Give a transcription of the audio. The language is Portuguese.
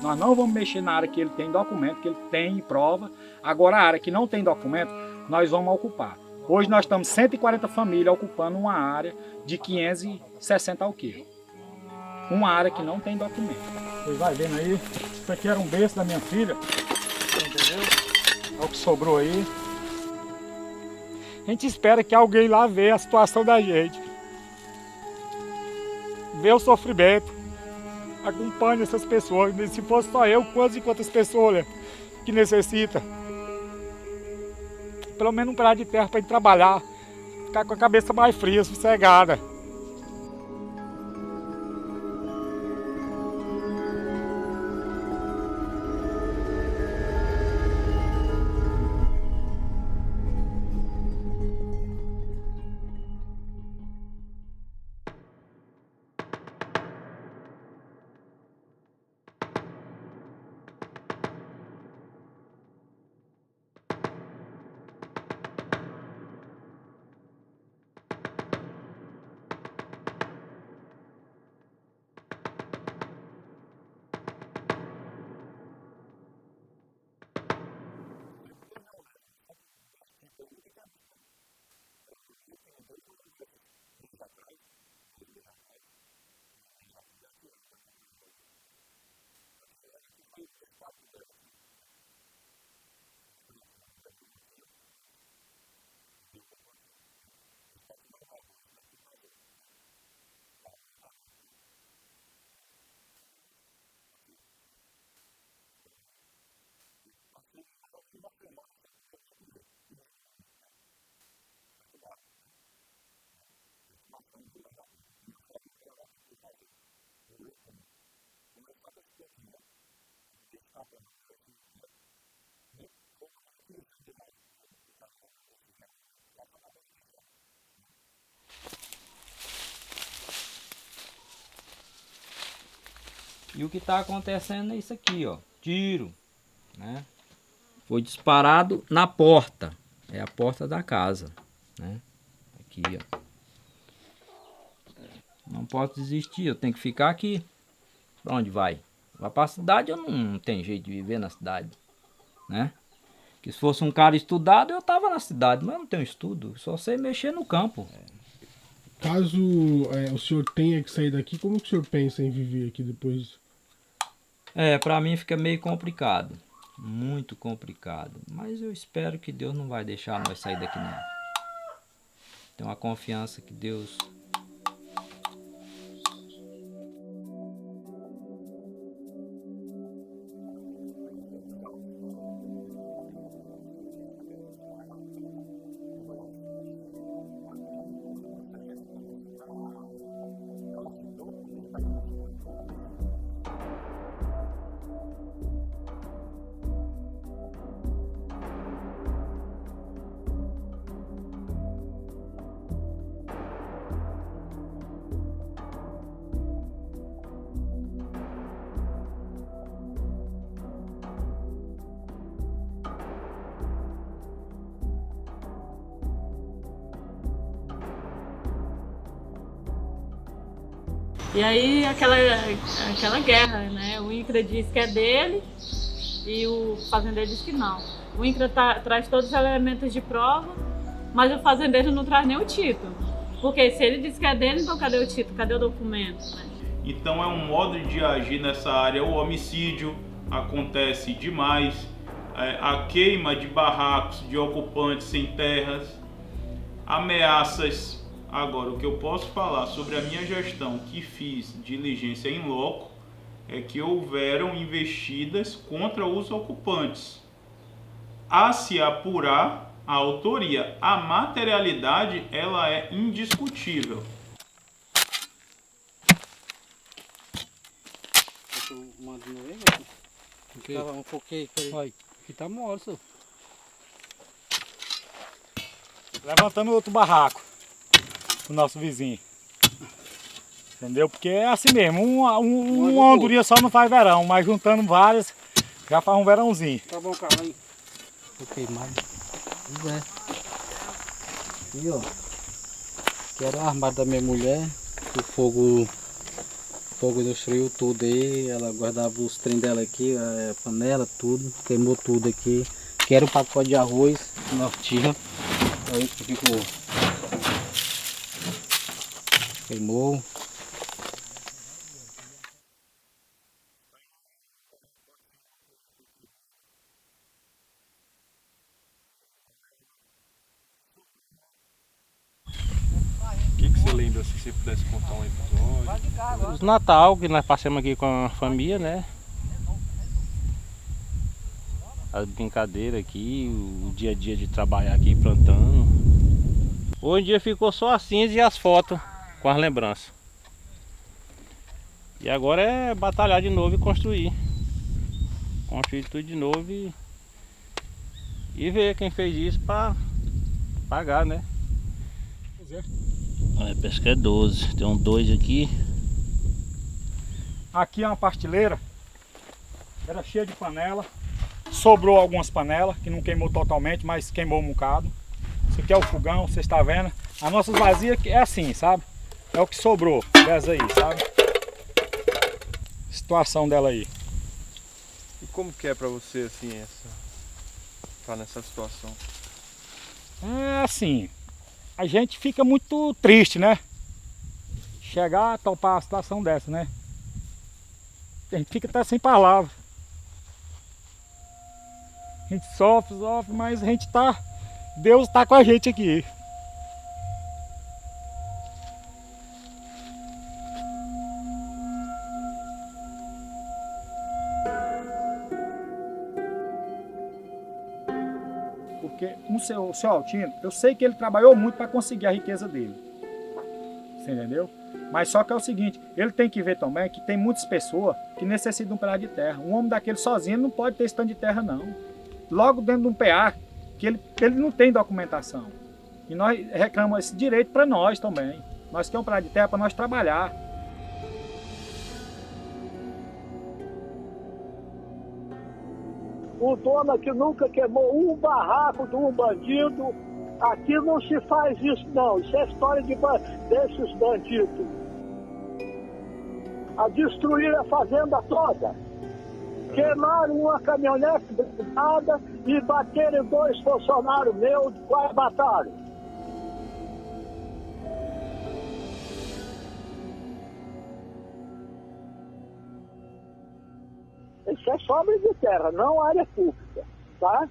Nós não vamos mexer na área que ele tem documento, que ele tem prova. Agora, a área que não tem documento, nós vamos ocupar. Hoje nós estamos 140 famílias ocupando uma área de 560 alqueires. Uma área que não tem documento. Vocês vai vendo aí, isso aqui era um berço da minha filha, entendeu? É o que sobrou aí. A gente espera que alguém lá veja a situação da gente. Vê o sofrimento. Acompanhe essas pessoas. Se fosse só eu, quantas e quantas pessoas que necessitam. Pelo menos um pedaço de terra para ir trabalhar. Ficar com a cabeça mais fria, sossegada. E o que está acontecendo é isso aqui, ó. Tiro, né? Foi disparado na porta. É a porta da casa, né? Aqui, ó. Não posso desistir, eu tenho que ficar aqui. Pra onde vai? Vai pra cidade, eu não tenho jeito de viver na cidade, né? Que se fosse um cara estudado, eu tava na cidade, mas eu não tenho estudo, só sei mexer no campo. Caso o senhor tenha que sair daqui, como que o senhor pensa em viver aqui depois? Pra mim fica meio complicado, muito complicado. Mas eu espero que Deus não vai deixar nós sair daqui não. Tenho uma confiança que Deus... E aí aquela guerra, né? O INCRA diz que é dele e o fazendeiro diz que não. O INCRA traz todos os elementos de prova, mas o fazendeiro não traz nem o título. Porque se ele diz que é dele, então cadê o título? Cadê o documento? Né? Então é um modo de agir nessa área. O homicídio acontece demais, a queima de barracos de ocupantes sem terras, ameaças. Agora, o que eu posso falar sobre a minha gestão que fiz diligência em loco é que houveram investidas contra os ocupantes. A se apurar a autoria, a materialidade, ela é indiscutível. Um pouquinho, olha, aqui tá morto. Levantando outro barraco pro nosso vizinho. Entendeu? Porque é assim mesmo, uma andorinha só não faz verão, mas juntando várias já faz um verãozinho. Tá bom, cara, aí. Tô queimado. Pois é. Aqui, ó. Que era o armário da minha mulher. O fogo O fogo destruiu tudo aí, ela guardava os trem dela aqui, a panela, tudo, queimou tudo aqui. Que era um pacote de arroz que nós tínhamos. Aí ficou. Queimou. O que você lembra, se você pudesse contar um episódio? Os Natal que nós passamos aqui com a família, né? As brincadeiras aqui, o dia a dia de trabalhar aqui plantando. Hoje em dia ficou só as cinzas e as fotos com as lembranças. E agora é batalhar de novo e construir. Construir tudo de novo e ver quem fez isso para pagar, né? A pesca é 12, tem um 2 aqui. Aqui é uma partilheira, era cheia de panela. Sobrou algumas panelas, que não queimou totalmente, mas queimou um bocado. Isso aqui é o fogão, você está vendo. A nossa vazia é assim, sabe? É o que sobrou dessa aí, sabe? Situação dela aí. E como que é pra você, assim, tá nessa situação? É assim, a gente fica muito triste, né? Chegar a topar a situação dessa, né? A gente fica até sem palavras. A gente sofre, mas a gente tá... Deus tá com a gente aqui. Porque o seu Altino, eu sei que ele trabalhou muito para conseguir a riqueza dele. Você entendeu? Mas só que é o seguinte, ele tem que ver também que tem muitas pessoas que necessitam de um pedaço de terra. Um homem daquele sozinho não pode ter esse tanto de terra, não. Logo dentro de um PA, que ele não tem documentação. E nós reclamamos esse direito para nós também. Nós queremos um pedaço de terra para nós trabalhar. O dono aqui nunca queimou um barraco de um bandido. Aqui não se faz isso, não. Isso é história desses bandidos. A destruir a fazenda toda. Queimaram uma caminhonete blindada e bateram em 2 funcionários meus, quase mataram. Isso é sobra de terra, não área pública, tá?